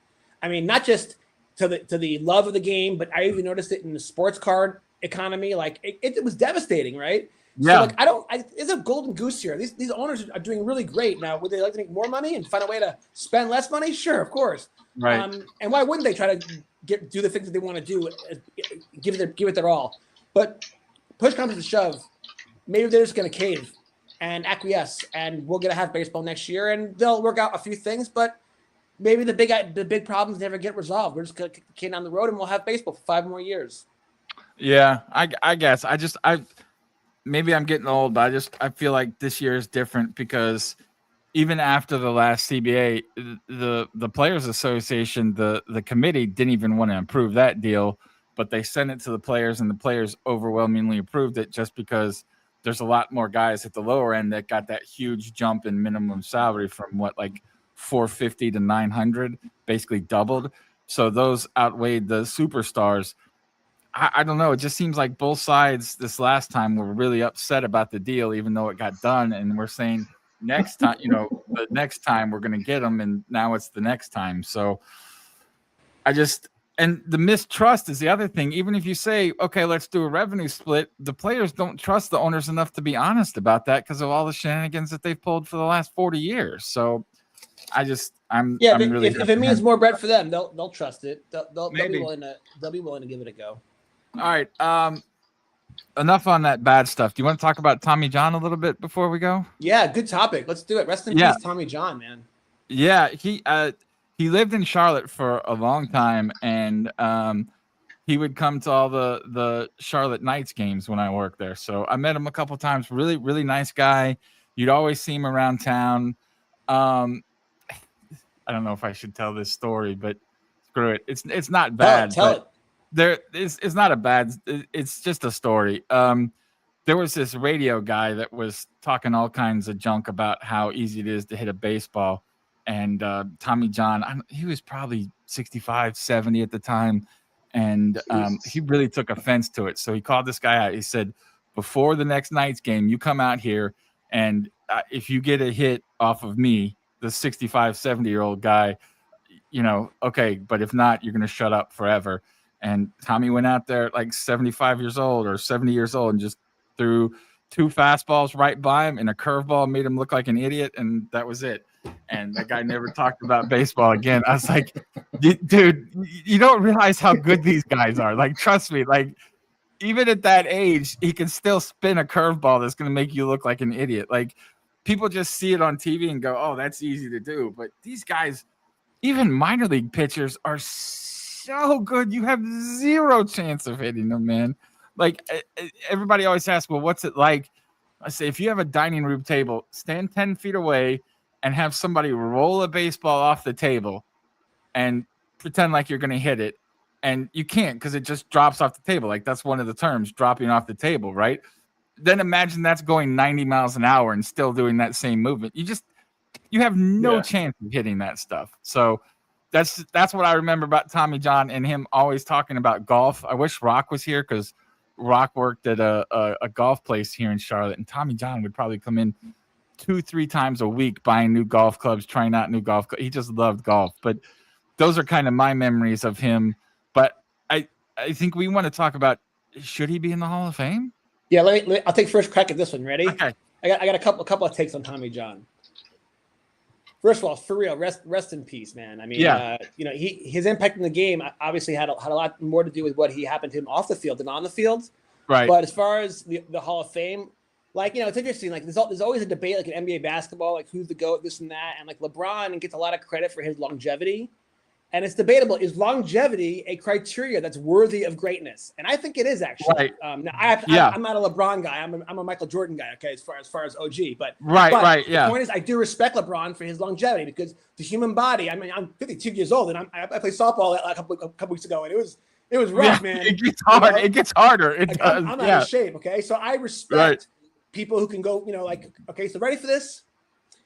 I mean, not just to the love of the game, but I even noticed it in the sports card economy. Like it was devastating, right? Yeah. So it's a golden goose here. These owners are doing really great now. Would they like to make more money and find a way to spend less money? Sure, of course. Right. And why wouldn't they try to do the things that they want to do, give it their all? But push comes to shove, maybe they're just going to cave and acquiesce, and we're going to have baseball next year, and they'll work out a few things, but maybe the big problems never get resolved. We're just going to kick the can down the road, and we'll have baseball for 5 more years. Yeah, I guess. Maybe I'm getting old, but I feel like this year is different because even after the last CBA, the Players Association, the committee didn't even want to approve that deal, but they sent it to the players, and the players overwhelmingly approved it just because there's a lot more guys at the lower end that got that huge jump in minimum salary from like 450 to 900, basically doubled. So those outweighed the superstars. I don't know. It just seems like both sides this last time were really upset about the deal, even though it got done. And we're saying next time, the next time we're going to get them. And now it's the next time. So and the mistrust is the other thing. Even if you say, okay, let's do a revenue split, the players don't trust the owners enough to be honest about that because of all the shenanigans that they've pulled for the last 40 years. So I'm really, if it means more bread for them, they'll trust it. They'll be willing to give it a go. All right. Enough on that bad stuff. Do you want to talk about Tommy John a little bit before we go? Yeah, good topic. Let's do it. Rest in peace, Tommy John, man. Yeah, he lived in Charlotte for a long time, and he would come to all the Charlotte Knights games when I worked there. So I met him a couple times. Really, really nice guy. You'd always see him around town. I don't know if I should tell this story, but screw it. It's not bad. Tell it. It's not a bad. It's just a story. There was this radio guy that was talking all kinds of junk about how easy it is to hit a baseball. And Tommy John, he was probably 65, 70 at the time. And he really took offense to it. So he called this guy out. He said, before the next night's game, you come out here. And if you get a hit off of me, the 65, 70-year-old guy, okay. But if not, you're going to shut up forever. And Tommy went out there at like 75 years old or 70 years old and just threw 2 fastballs right by him and a curveball, made him look like an idiot. And that was it. And that guy never talked about baseball again. I was like, dude, you don't realize how good these guys are. Like, trust me, like, even at that age, he can still spin a curveball that's going to make you look like an idiot. Like, people just see it on TV and go, oh, that's easy to do. But these guys, even minor league pitchers, are so good. You have zero chance of hitting them, man. Like, everybody always asks, well, what's it like? I say, if you have a dining room table, stand 10 feet away and have somebody roll a baseball off the table and pretend like you're going to hit it. And you can't because it just drops off the table. Like, that's one of the terms, dropping off the table, right? Then imagine that's going 90 miles an hour and still doing that same movement. You have no chance of hitting that stuff. So that's what I remember about Tommy John and him always talking about golf. I wish Rock was here because Rock worked at a golf place here in Charlotte, and Tommy John would probably come in 2-3 times a week buying new golf clubs, trying out new golf clubs. He just loved golf. But those are kind of my memories of him. But I think we want to talk about, should he be in the Hall of Fame? Yeah, I'll take first crack at this one. Ready? Okay. I got a couple of takes on Tommy John. First of all, for real, rest in peace, man. I mean, his impact in the game obviously had a lot more to do with what happened to him off the field than on the field. Right. But as far as the Hall of Fame, like, it's interesting. Like, there's always a debate, like in NBA basketball, like who's the GOAT, this and that, and like LeBron gets a lot of credit for his longevity. And it's debatable. Is longevity a criteria that's worthy of greatness? And I think it is actually. Right. Now, I'm not a LeBron guy. I'm a Michael Jordan guy. Okay, as far as OG. But right. The point is, I do respect LeBron for his longevity because the human body. I mean, I'm 52 years old, and I played softball a couple weeks ago, and it was rough, man. It gets hard. You know? It gets harder. I'm out of shape. Okay, so I respect people who can go. Okay, so ready for this?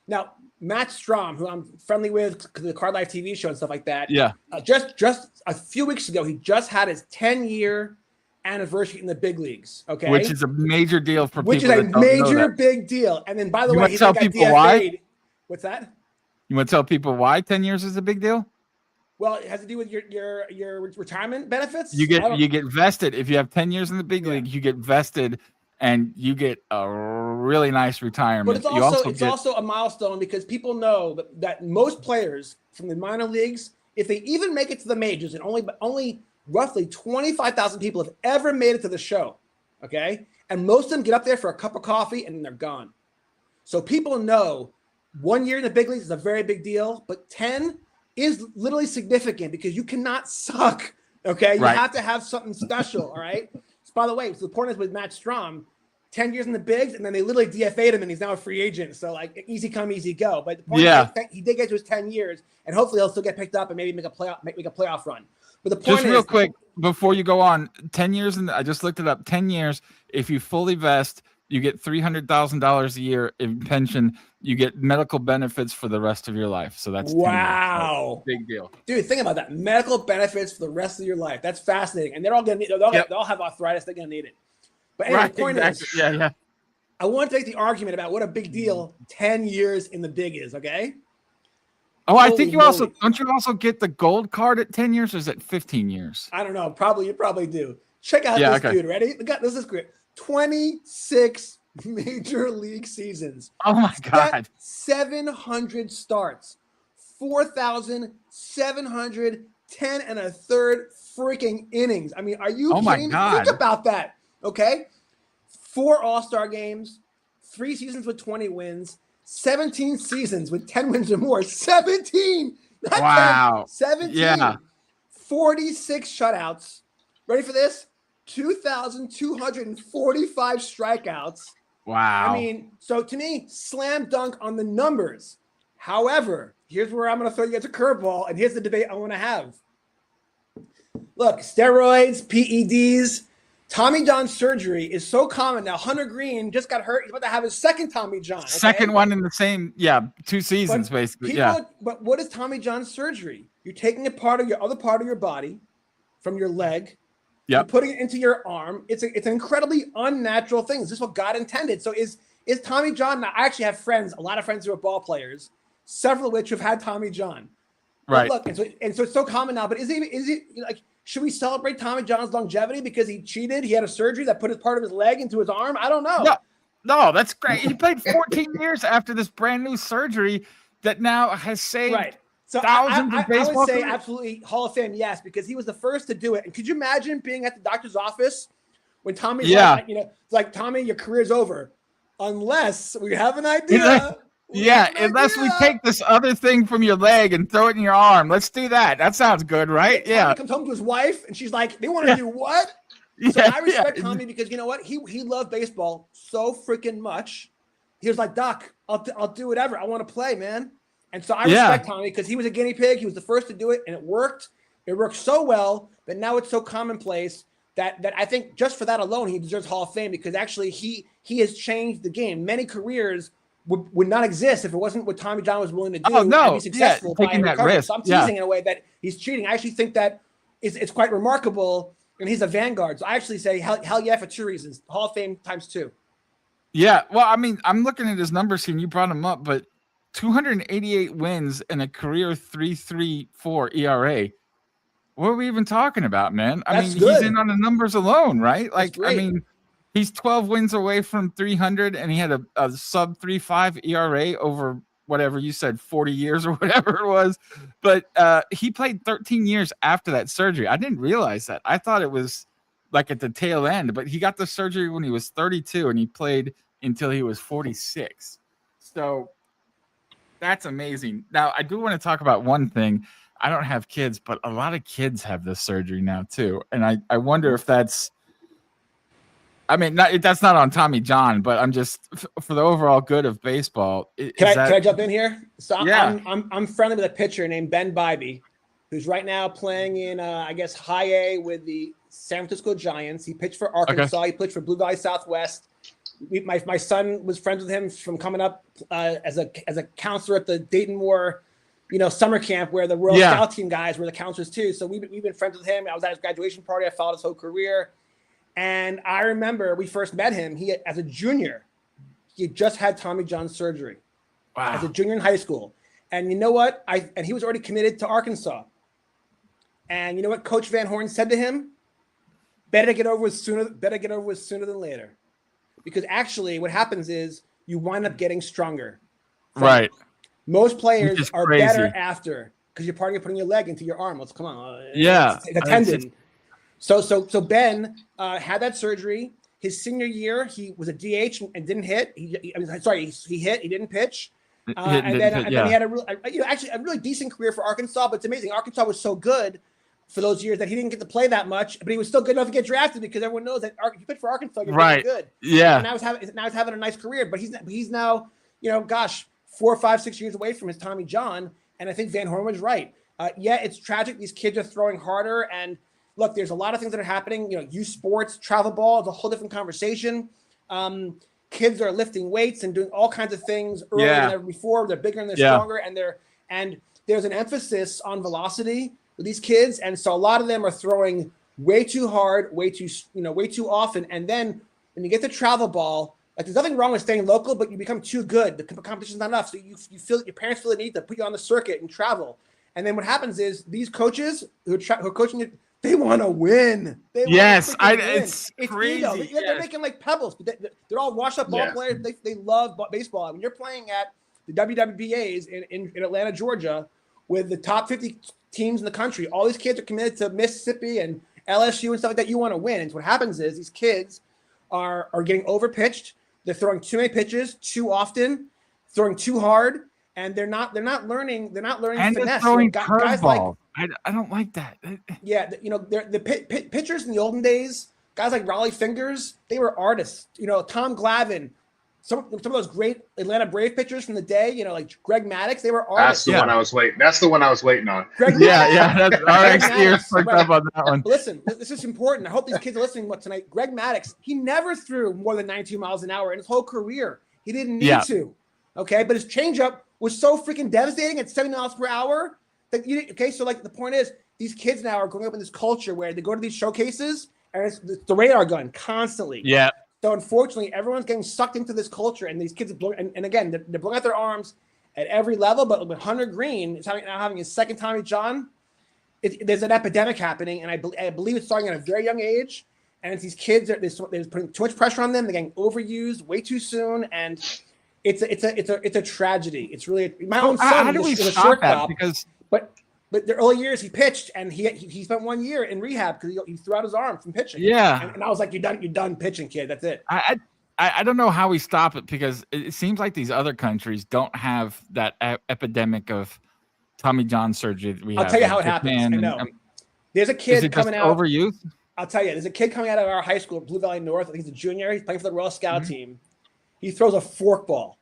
Now, Matt Strom, who I'm friendly with, the Card Life TV show and stuff like that. Yeah. Just a few weeks ago, he just had his 10-year anniversary in the big leagues. Okay. Which is a major deal for people. Which is a major big deal. And then, by the way, he got DFA'd. Why? What's that? You want to tell people why 10 years is a big deal? Well, it has to do with your retirement benefits. You get vested if you have 10 years in the big league. You get vested. And you get a really nice retirement. But it's also a milestone because people know that most players from the minor leagues, if they even make it to the majors, and only roughly 25,000 people have ever made it to the show, okay? And most of them get up there for a cup of coffee and then they're gone. So people know 1 year in the big leagues is a very big deal, but 10 is literally significant because you cannot suck, okay? You have to have something special, all right? By the way, so the point is with Matt Strom, 10 years in the bigs, and then they literally DFA'd him, and he's now a free agent. So, like, easy come, easy go. But the point is, he did get to his 10 years, and hopefully he'll still get picked up and maybe make a playoff run. But the point just real quick, before you go on, 10 years, I just looked it up, 10 years, if you fully vest, you get $300,000 a year in pension. You get medical benefits for the rest of your life. So that's wow, big deal, dude. Think about that. Medical benefits for the rest of your life. That's fascinating, and they're all gonna they'll have arthritis. They're gonna need it. But anyway, the point is, I want to take the argument about what a big deal 10 years in the big is. Okay. Oh, I think you also get the gold card at 10 years, or is it 15 years? I don't know. You probably do. Check out this dude. Ready? This is great. 26 major league seasons. Oh my God. 700 starts. 4,710 and a third freaking innings. I mean, are you kidding me? Think about that. Okay. 4 All-Star games, 3 seasons with 20 wins, 17 seasons with 10 wins or more. 17. Wow. 17. Yeah. 46 shutouts. Ready for this? 2,245 strikeouts. Wow. I mean, so to me, slam dunk on the numbers. However, here's where I'm going to throw you guys a curveball, and here's the debate I want to have. Look, steroids, PEDs, Tommy John surgery is so common now. Hunter Green just got hurt. He's about to have his second Tommy John. Okay? Second one in the same, 2 seasons, basically. But what is Tommy John surgery? You're taking a part of your other part of your body from your leg. You're putting it into your arm. It's an incredibly unnatural thing. Is this what God intended? So is Tommy John? Now, I actually have a lot of friends who are ball players, several of which have had Tommy John. Right. But look, and so it's so common now. But is it like, should we celebrate Tommy John's longevity because he cheated? He had a surgery that put part of his leg into his arm. I don't know. No, that's great. He played 14 years after this brand new surgery that now has saved. Right. So thousands of baseball I would say absolutely Hall of Fame, yes, because he was the first to do it. And could you imagine being at the doctor's office when Tommy's like, it's like, Tommy, your career's over. Unless we have an idea. Unless we take this other thing from your leg and throw it in your arm. Let's do that. That sounds good, right? Tommy comes home to his wife, and she's like, they want to do what? So I respect Tommy because you know what? He loved baseball so freaking much. He was like, Doc, I'll do whatever. I want to play, man. And so I respect Tommy because he was a guinea pig. He was the first to do it, and it worked. It worked so well that now it's so commonplace that I think just for that alone, he deserves Hall of Fame because actually he has changed the game. Many careers would not exist if it wasn't what Tommy John was willing to do and be successful by taking that risk. So I'm teasing in a way that he's cheating. I actually think that it's quite remarkable, and he's a vanguard. So I actually say hell yeah for 2 reasons. Hall of Fame times 2. Yeah, well, I mean, I'm looking at his numbers here, and you brought him up, but 288 wins and a career 3.34 ERA. What are we even talking about, man? He's in on the numbers alone, right? Like, I mean, he's 12 wins away from 300, and he had a sub 3.5 ERA over whatever you said, 40 years or whatever it was. But he played 13 years after that surgery. I didn't realize that. I thought it was like at the tail end, but he got the surgery when he was 32, and he played until he was 46. So that's amazing. Now, I do want to talk about one thing. I don't have kids, but a lot of kids have this surgery now too, and I wonder if that's. I mean, that's not on Tommy John, but I'm just for the overall good of baseball. Can I jump in here? So yeah. I'm friendly with a pitcher named Ben Bybee, who's right now playing in I guess High A with the San Francisco Giants. He pitched for Arkansas. Okay. He pitched for Blue Valley Southwest. My son was friends with him from coming up as a counselor at the Dayton Moore, summer camp where the Royal Scout team guys were the counselors too. So we've been friends with him. I was at his graduation party. I followed his whole career. And I remember we first met him. As a junior, he had just had Tommy John surgery. Wow. As a junior in high school. And you know what? And he was already committed to Arkansas. And you know what Coach Van Horn said to him? Better get over with sooner than later. Because actually what happens is you wind up getting stronger. Right. Most players are better after because you're putting your leg into your arm. Let's come on. Yeah. It's a tendon. So Ben had that surgery. His senior year, he was a DH and didn't hit. He hit. He didn't pitch. And then he had a really decent career for Arkansas. But it's amazing. Arkansas was so good for those years that he didn't get to play that much, but he was still good enough to get drafted because everyone knows that if you pitch for Arkansas, you're really good. Yeah. And now he's having a nice career, but he's now 4, 5, 6 years away from his Tommy John. And I think Van Horn was right. It's tragic. These kids are throwing harder. And look, there's a lot of things that are happening. youth sports, travel ball is a whole different conversation. Kids are lifting weights and doing all kinds of things earlier than ever before. They're bigger and they're stronger, and there's an emphasis on velocity with these kids, and so a lot of them are throwing way too hard, way too often. And then when you get the travel ball, there's nothing wrong with staying local, but you become too good. The competition's not enough, so you feel your parents feel the need to put you on the circuit and travel. And then what happens is these coaches who are coaching you, they want to win. It's crazy. They're making like pebbles, but they're all washed up ball players. They love baseball. When you're playing at the WWBAs in Atlanta, Georgia, with the top 50 teams in the country, all these kids are committed to Mississippi and LSU and stuff like that. You want to win. And so what happens is these kids are getting overpitched. They're throwing too many pitches too often, throwing too hard, and they're not learning. They're not learning and finesse. They're throwing curveball. I don't like that. Yeah, the pitchers in the olden days, guys like Raleigh Fingers, they were artists. Tom Glavine, some of those great Atlanta Brave pitchers from the day, like Greg Maddux, they were artists. That's the one I was waiting on. That's our ears perked up on that one. Listen, this is important. I hope these kids are listening tonight. Greg Maddux, he never threw more than 92 miles an hour in his whole career. He didn't need to. Okay, but his changeup was so freaking devastating at 70 miles per hour. So the point is, these kids now are growing up in this culture where they go to these showcases and it's the radar gun constantly. Yeah. So unfortunately, everyone's getting sucked into this culture, and these kids are and again, they're blowing out their arms at every level. But with Hunter Green is now having his second Tommy John, there's an epidemic happening, and I believe it's starting at a very young age. And it's these kids they're putting too much pressure on them. They're getting overused way too soon, and it's a tragedy. It's really my own son. How do we stop that? Because But the early years he pitched, and he spent 1 year in rehab because he threw out his arm from pitching. Yeah, and I was like, you're done pitching, kid. That's it. I don't know how we stop it because it seems like these other countries don't have that epidemic of Tommy John surgery that we have. I'll tell you how it happens. I know. There's a kid coming out. Overuse? I'll tell you. There's a kid coming out of our high school, Blue Valley North. I think he's a junior. He's playing for the Royal Scout team. He throws a forkball.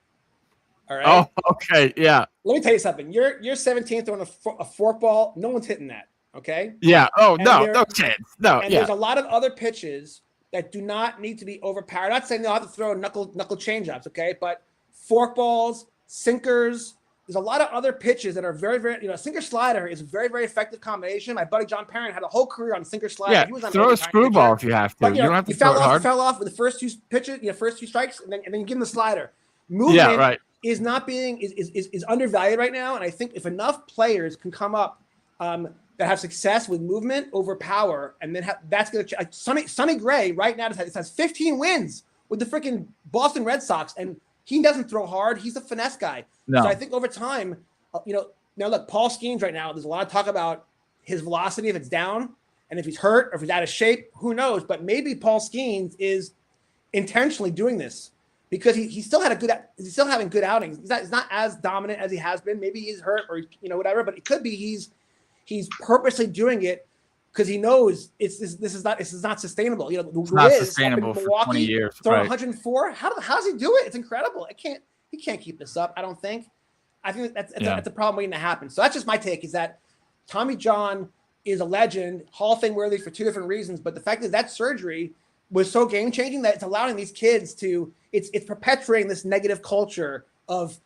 All right. Oh, okay. Yeah. Let me tell you something. You're 17th throwing a forkball. No one's hitting that. Okay. Yeah. Oh, no chance. No. And there's a lot of other pitches that do not need to be overpowered. I'm not saying they'll have to throw knuckle changeups. Okay. But forkballs, sinkers. There's a lot of other pitches that are very, very, sinker slider is a very, very effective combination. My buddy John Parent had a whole career on sinker slider. Yeah, he was on throw a screwball if you have to. But, you don't have to throw it hard. Fell off with the first two pitches, first two strikes, and then you give him the slider. Movement is not being is undervalued right now, and I think if enough players can come up that have success with movement over power, and then that's going to Sonny Gray right now has 15 wins with the freaking Boston Red Sox, and he doesn't throw hard. He's a finesse guy. No. So I think over time, now look, Paul Skeens right now, there's a lot of talk about his velocity if it's down, and if he's hurt or if he's out of shape, who knows? But maybe Paul Skeens is intentionally doing this because he's still having good outings. He's not as dominant as he has been. Maybe he's hurt or whatever, but it could be he's He's purposely doing it because he knows this is not sustainable. You know, it's not sustainable for Milwaukee, 20 years. throwing Right. 104. How does he do it? It's incredible. He can't keep this up. I don't think. I think that's a problem waiting to happen. So that's just my take. Is that Tommy John is a legend, Hall of Fame worthy for two different reasons. But the fact is that surgery was so game changing that it's allowing these kids to it's perpetuating this negative culture of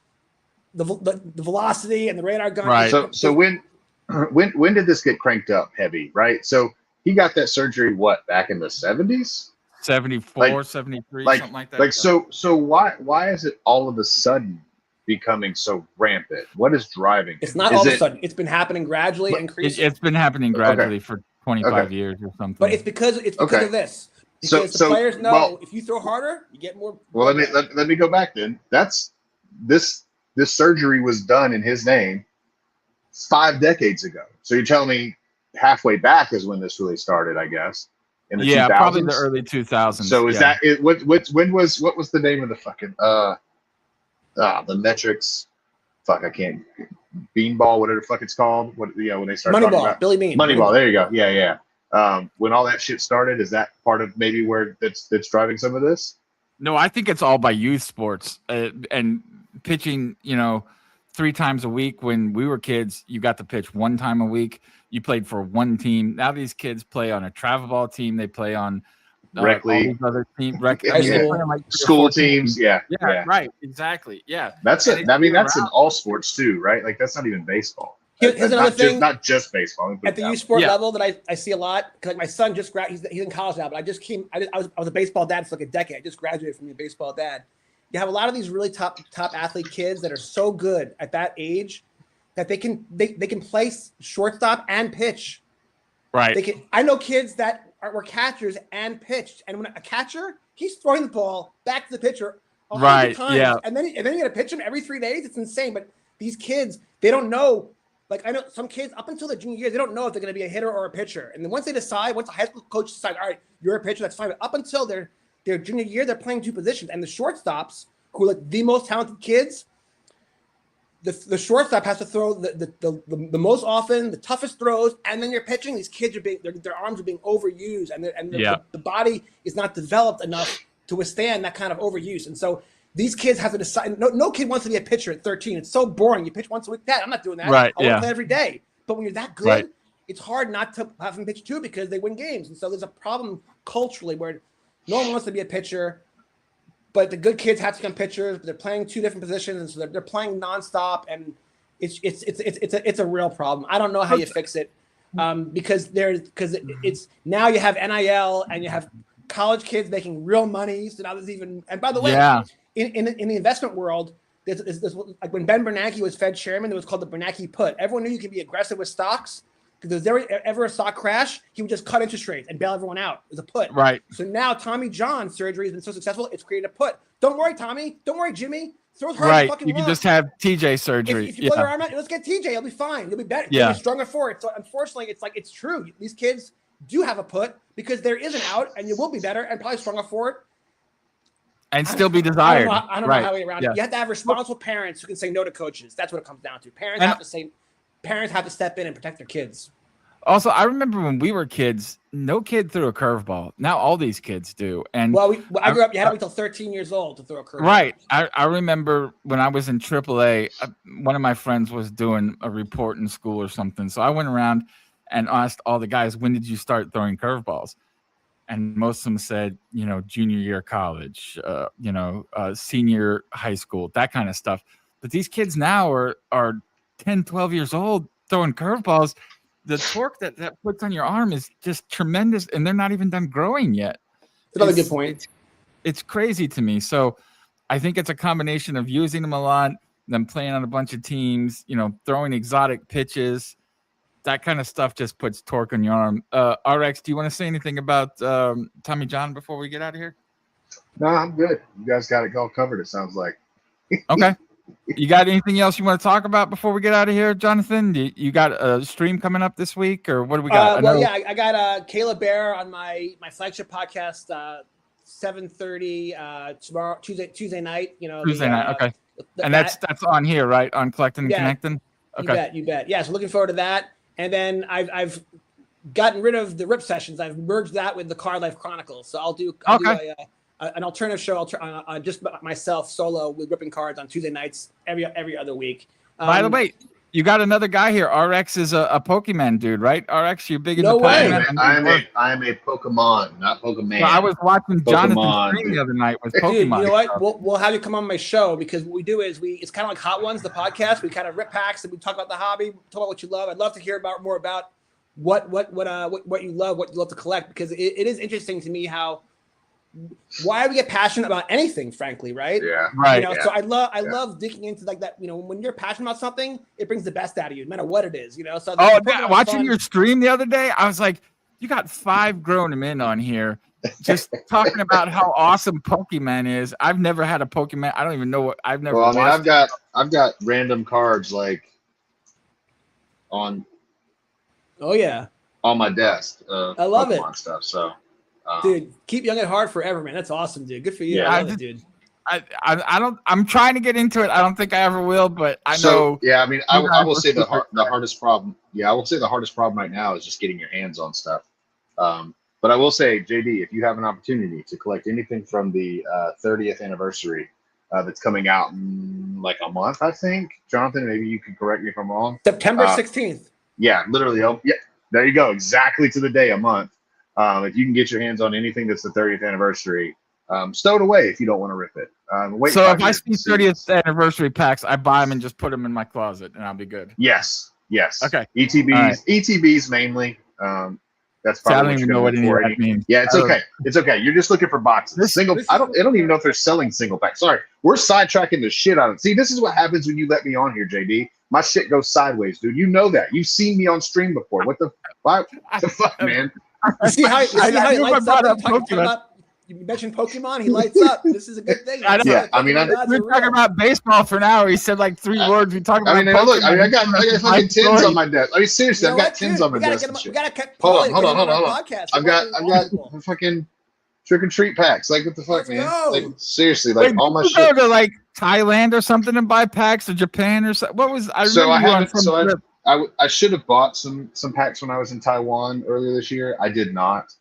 the velocity and the radar gun. Right. So when did this get cranked up heavy? Right. So he got that surgery back in the 70s? 74, 73, something like that. Like so why is it all of a sudden becoming so rampant? What is driving it? It's not all of a sudden. It's been happening gradually, increasing. It's been happening gradually for 25 years or something. But it's because of this. Because the players know if you throw harder, you get more. Well, let me go back then. That's this surgery was done in his name 5 decades ago. So you're telling me halfway back is when this really started, I guess. In the 2000s? Probably the early 2000s. So is that it? What was the name of the fucking the metrics? Fuck, I can't. Beanball, whatever the fuck it's called. When they start talking about Billy Bean. Moneyball. There you go. Yeah. When all that shit started, is that part of maybe where that's driving some of this? No, I think it's all by youth sports and pitching. 3 times a week. When we were kids, you got to pitch 1 time a week. You played for one team. Now these kids play on a travel ball team. They play on rec league, other teams, school teams. Yeah, right, exactly. Yeah, that's it. I mean, that's in all sports too, right? Like that's not even baseball. Here's another thing. Not just baseball. At the youth sport level that I see a lot, because like my son just graduated. He's in college now, but I was a baseball dad for like a decade. I just graduated from being a baseball dad. You have a lot of these really top athlete kids that are so good at that age that they can play shortstop and pitch. Right. I know kids that were catchers and pitched, and when a catcher, he's throwing the ball back to the pitcher 100 times, and then you got to pitch him every 3 days. It's insane. But these kids, they don't know. Like I know some kids up until their junior year, they don't know if they're going to be a hitter or a pitcher. And then once a high school coach decides, all right, you're a pitcher, that's fine. But up until their junior year, they're playing 2 positions. And the shortstops, who are like the most talented kids, the shortstop has to throw the most often, the toughest throws, and then you're pitching. These kids their arms are being overused, and the body is not developed enough to withstand that kind of overuse. And so these kids have to decide. No kid wants to be a pitcher at 13. It's so boring. You pitch once a week. Dad, I'm not doing that. Right, I want to play every day. But when you're that good, it's hard not to have them pitch too because they win games. And so there's a problem culturally where no one wants to be a pitcher, but the good kids have to become pitchers. But they're playing 2 different positions, and so they're playing nonstop. And it's a real problem. I don't know how you fix it because it's now you have NIL and you have college kids making real money. So now there's even, and by the way, in the investment world, there's like when Ben Bernanke was Fed chairman, it was called the Bernanke put. Everyone knew you could be aggressive with stocks because if there was ever a stock crash, he would just cut interest rates and bail everyone out. It was a put. Right. So now Tommy John surgery has been so successful, it's created a put. Don't worry, Tommy. Don't worry, Jimmy. Throw as hard as you fucking you can want. just have TJ surgery. If you pull your arm out, let's get TJ. You'll be fine. You'll be better. Yeah. You'll be stronger for it. So unfortunately, it's true. These kids do have a put because there is an out, and you will be better and probably stronger for it. And still be desired. I don't know how to get around it. You have to have responsible parents who can say no to coaches. That's what it comes down to. Parents have to step in and protect their kids. Also, I remember when we were kids, no kid threw a curveball. Now all these kids do. And I grew up. You had to wait till 13 years old to throw a curveball. Right. I remember when I was in AAA, one of my friends was doing a report in school or something. So I went around and asked all the guys, "When did you start throwing curveballs?" And most of them said, junior year of college, senior high school, that kind of stuff. But these kids now are 10, 12 years old throwing curveballs. The torque that puts on your arm is just tremendous, and they're not even done growing yet. Another good point. It's crazy to me. So I think it's a combination of using them a lot, them playing on a bunch of teams, throwing exotic pitches. That kind of stuff just puts torque on your arm. RX, do you want to say anything about Tommy John before we get out of here? No, I'm good. You guys got it all covered, it sounds like. Okay. You got anything else you want to talk about before we get out of here, Jonathan? You got a stream coming up this week, or what do we got? I got Caleb Bear on my flagship podcast, 7:30 tomorrow, Tuesday night. Tuesday night, okay. And that's on here, right? On Collecting and Connecting? Okay. You bet. Yeah, so looking forward to that. and then I've gotten rid of the rip sessions. I've merged that with the Card Life Chronicles. So I'll do an alternative show just myself solo with ripping cards on Tuesday nights every other week. By the way, you got another guy here. RX is a Pokemon dude, right? RX, you big into Pokemon? Pokemon? I'm a Pokemon, not Pokemon. Well, I was watching Jonathan stream the other night with Pokemon. Dude, you know what? We'll have you come on my show because what we do is it's kind of like Hot Ones, the podcast. We kind of rip packs and we talk about the hobby, talk about what you love. I'd love to hear more about what you love, what you love to collect, because it is interesting to me why we get passionate about anything, frankly, right? Yeah, right. So I love digging into like that. When you're passionate about something, it brings the best out of you, no matter what it is. So watching your stream the other day, I was like, you got 5 grown men on here just talking about how awesome Pokemon is. I've never had a Pokemon. I don't even know what I've never. Well, I mean, I've got random cards like on. Oh yeah. On my desk. I love Pokemon it. Stuff. So. Dude, keep young at heart forever, man. That's awesome, dude. Good for you. Yeah, I love it, dude. I'm trying to get into it. I don't think I ever will, but I know. Yeah, I mean, I will say the hardest problem. Yeah, I will say the hardest problem right now is just getting your hands on stuff. But I will say, JD, if you have an opportunity to collect anything from the 30th anniversary that's coming out in like a month, I think. Jonathan, maybe you can correct me if I'm wrong. September 16th. Yeah, literally. Oh, yeah, there you go. Exactly to the day, a month. If you can get your hands on anything that's the 30th anniversary, stow it away if you don't want to rip it. So if I see 30th anniversary packs, I buy them and just put them in my closet, and I'll be good. Yes. Okay. ETBs mainly. That's probably. I don't even know what any of that means. Yeah, it's okay. It's okay. You're just looking for boxes. I don't even know if they're selling single packs. Sorry, we're sidetracking the shit out of it. See, this is what happens when you let me on here, JD. My shit goes sideways, dude. You know that. You've seen me on stream before. What the fuck, man? You see how he lights up? You mentioned Pokemon, he lights up. This is a good thing. Yeah, I mean, we're talking about baseball for now. He said like 3 words. We talking about. I got fucking tins on my desk. I mean, seriously, I've got tins on my desk. Hold on. I've got fucking trick and treat packs. Like, what the fuck, man? Like, seriously, like all my shit. Go to like Thailand or something and buy packs, or Japan or something. What was I? I should have bought some packs when I was in Taiwan earlier this year. I did not.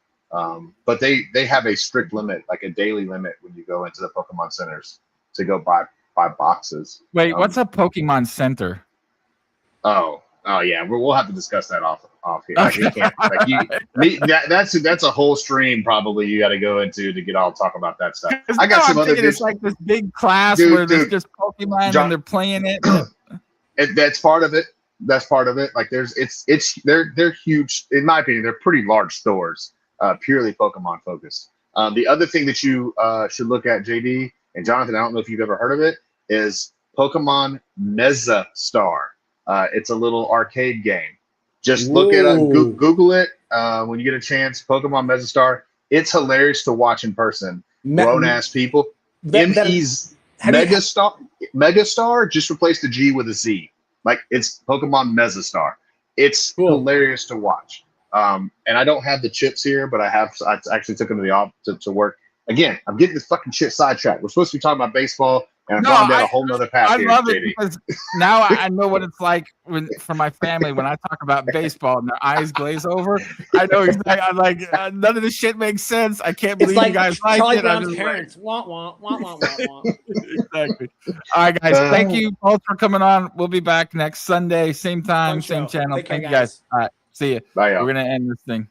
But they have a strict limit, like a daily limit when you go into the Pokemon centers to go buy boxes. Wait, what's a Pokemon center? Oh yeah, we'll have to discuss that off here. Like, that's a whole stream probably you got to go into to get all talk about that stuff. I got some other. It's like this big class where there's just Pokemon and they're playing it. That's part of it. That's part of it. Like they're huge. In my opinion, they're pretty large stores, purely Pokemon focused. The other thing that you should look at, JD and Jonathan, I don't know if you've ever heard of it, is Pokemon Meza Star. It's a little arcade game. Just look it up, Google it when you get a chance. Pokemon Meza Star. It's hilarious to watch in person. Grown ass people. Megastar. Just replace the G with a Z. Like, it's Pokemon Meza Star. It's hilarious to watch. And I don't have the chips here, but I actually took them to the office to work. Again, I'm getting this fucking shit sidetracked. We're supposed to be talking about baseball, and I'm going down a whole nother path here, love JD. it because now I know what it's like for my family when I talk about baseball and their eyes glaze over. I know exactly. I'm like, none of this shit makes sense. I can't believe you guys like Charlie it. Brown's parents. Wah, wah, wah, wah, wah, wah. Exactly. All right, guys. Thank you both for coming on. We'll be back next Sunday, same time, same channel. Thank you, guys. All right. See you. Bye, y'all. We're going to end this thing.